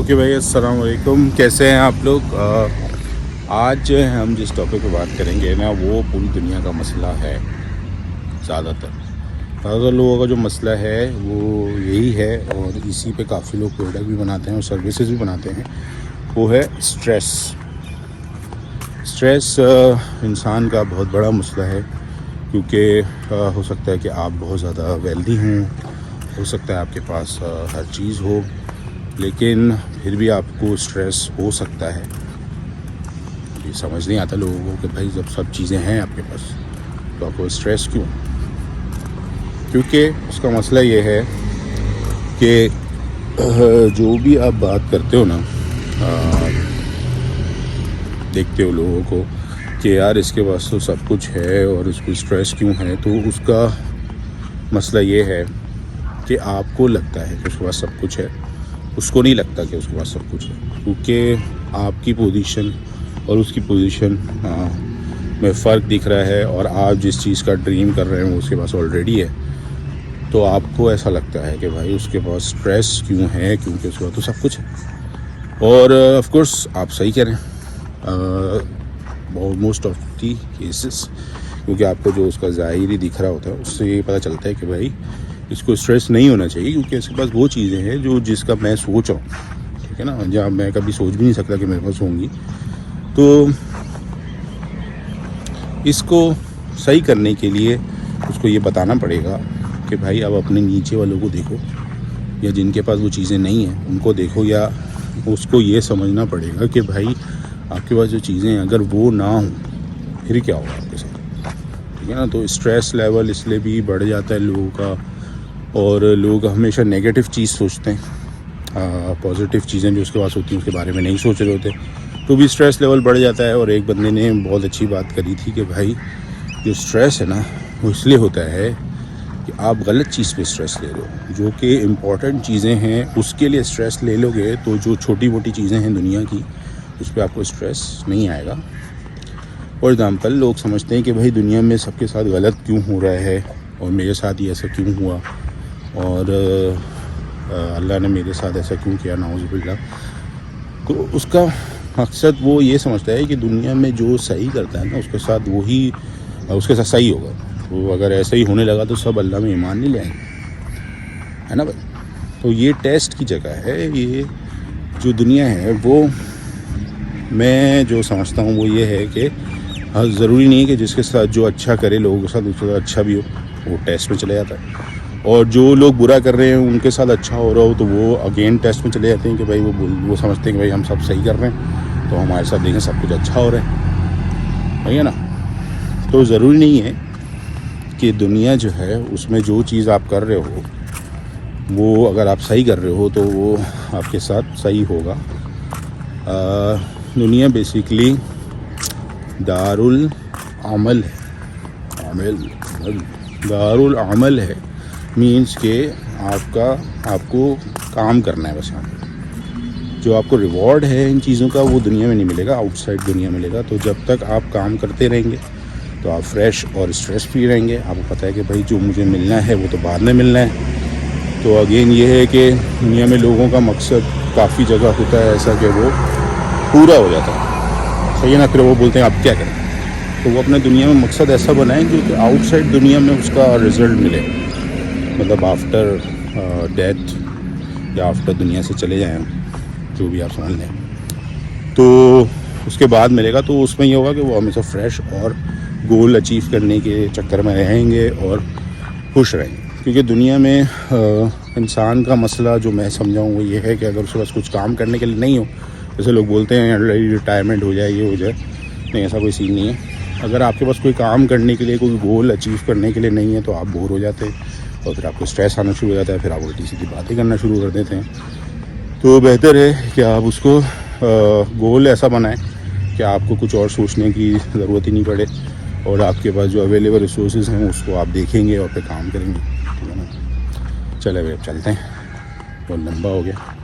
Okay भाई, अस्सलाम वालेकुम। कैसे हैं आप लोग? आज हम जिस टॉपिक पे बात करेंगे ना, वो पूरी दुनिया का मसला है। ज़्यादातर लोगों का जो मसला है वो यही है, और इसी पे काफ़ी लोग प्रोडक्ट भी बनाते हैं और सर्विसेज भी बनाते हैं। वो है स्ट्रेस। स्ट्रेस इंसान का बहुत बड़ा मसला है, क्योंकि हो सकता है कि आप बहुत ज़्यादा वेल्दी हों, हो सकता है आपके पास हर चीज़ हो, लेकिन फिर भी आपको स्ट्रेस हो सकता है। ये समझ नहीं आता लोगों को कि भाई जब सब चीज़ें हैं आपके पास तो आपको स्ट्रेस क्यों? क्योंकि उसका मसला ये है कि जो भी आप बात करते हो ना, देखते हो लोगों को कि यार इसके पास तो सब कुछ है और इसको स्ट्रेस क्यों है, तो उसका मसला ये है कि आपको लगता है कि उसके पास सब कुछ है, उसको नहीं लगता कि उसके पास सब कुछ है। क्योंकि आपकी पोजीशन और उसकी पोजीशन में फ़र्क दिख रहा है, और आप जिस चीज़ का ड्रीम कर रहे हैं वो उसके पास ऑलरेडी है, तो आपको ऐसा लगता है कि भाई उसके पास स्ट्रेस क्यों है, क्योंकि उसके पास तो सब कुछ है। और ऑफ कोर्स आप सही कह रहे हैं मोस्ट ऑफ दी केसेस, क्योंकि आपको जो उसका ज़ाहिरी दिख रहा होता है उससे ये पता चलता है कि भाई इसको स्ट्रेस नहीं होना चाहिए, क्योंकि इसके पास वो चीज़ें हैं जो जिसका मैं सोच रहा हूँ, ठीक है ना, जहाँ मैं कभी सोच भी नहीं सकता कि मेरे पास होंगी। तो इसको सही करने के लिए उसको ये बताना पड़ेगा कि भाई अब अपने नीचे वालों को देखो, या जिनके पास वो चीज़ें नहीं हैं उनको देखो, या उसको ये समझना पड़ेगा कि भाई आपके पास जो चीज़ें हैं अगर वो ना हों फिर क्या होगा आपके साथ, ठीक है ना। तो स्ट्रेस लेवल इसलिए भी बढ़ जाता है लोगों का, और लोग हमेशा नेगेटिव चीज़ सोचते हैं, पॉजिटिव चीज़ें जो उसके पास होती हैं उसके बारे में नहीं सोच रहे होते, तो भी स्ट्रेस लेवल बढ़ जाता है। और एक बंदे ने बहुत अच्छी बात करी थी कि भाई जो स्ट्रेस है ना वो इसलिए होता है कि आप गलत चीज़ पे स्ट्रेस ले रहे हो, जो कि इम्पॉर्टेंट चीज़ें हैं उसके लिए स्ट्रेस ले लोगे तो जो छोटी मोटी चीज़ें हैं दुनिया की उस पर आपको स्ट्रेस नहीं आएगा। फॉर एग्ज़ाम्पल, लोग समझते हैं कि भाई दुनिया में सबके साथ गलत क्यों हो रहा है और मेरे साथ ही ऐसा क्यों हुआ, और अल्लाह ने मेरे साथ ऐसा क्यों किया, नाउज़ुबिल्लाह। तो उसका मकसद वो ये समझता है कि दुनिया में जो सही करता है ना उसके साथ सही होगा। तो अगर ऐसा ही होने लगा तो सब अल्लाह में ईमान नहीं ले आएंगे, है ना भाई। तो ये टेस्ट की जगह है। ये जो दुनिया है वो मैं जो समझता हूँ वो ये है कि ज़रूरी नहीं है कि जिसके साथ जो अच्छा करे लोगों के साथ उसके साथ अच्छा भी हो, वो टेस्ट में चले जाता है। और जो लोग बुरा कर रहे हैं उनके साथ अच्छा हो रहा हो तो वो अगेन टेस्ट में चले जाते हैं कि भाई वो समझते हैं कि भाई हम सब सही कर रहे हैं तो हमारे साथ देखें सब कुछ अच्छा हो रहा है, है ना। तो ज़रूरी नहीं है कि दुनिया जो है उसमें जो चीज़ आप कर रहे हो वो अगर आप सही कर रहे हो तो वो आपके साथ सही होगा। दुनिया बेसिकली दारुल अमल है, दारुल अमल है, मीन्स के आपको काम करना है बस। यहाँ जो आपको रिवॉर्ड है इन चीज़ों का वो दुनिया में नहीं मिलेगा, आउटसाइड दुनिया मिलेगा। तो जब तक आप काम करते रहेंगे तो आप फ्रेश और स्ट्रेस फ्री रहेंगे। आपको पता है कि भाई जो मुझे मिलना है वो तो बाद में मिलना है। तो अगेन ये है कि दुनिया में लोगों का मकसद काफ़ी जगह होता है ऐसा कि वो पूरा हो जाता है, सही है ना। फिर वो बोलते हैं आप क्या करें, तो वो अपने दुनिया में मकसद ऐसा बनाएं जो आउटसाइड दुनिया में उसका रिज़ल्ट मिले, मतलब आफ्टर डेथ या आफ्टर दुनिया से चले जाएं, जो भी आप समझ लें, तो उसके बाद मिलेगा। तो उसमें ये होगा कि वो हमेशा फ्रेश और गोल अचीव करने के चक्कर में रहेंगे और खुश रहेंगे। क्योंकि दुनिया में इंसान का मसला जो मैं समझाऊँ वो ये है कि अगर उसके पास कुछ काम करने के लिए नहीं हो, जैसे लोग बोलते हैं रिटायरमेंट हो जाए, ये हो जाए, नहीं, ऐसा कोई सीन नहीं है। अगर आपके पास कोई काम करने के लिए, कोई गोल अचीव करने के लिए नहीं है तो आप बोर हो जाते हैं और फिर आपको स्ट्रेस आना शुरू हो जाता है, फिर आप उल्टी सीधी बातें करना शुरू कर देते हैं। तो बेहतर है कि आप उसको गोल ऐसा बनाएं कि आपको कुछ और सोचने की ज़रूरत ही नहीं पड़े, और आपके पास जो अवेलेबल रिसोर्सेज हैं उसको आप देखेंगे और फिर काम करेंगे, ठीक है ना। चले भाई अब चलते हैं, बहुत लंबा हो गया,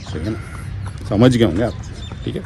ठीक है ना, समझ गए होंगे आप, ठीक है।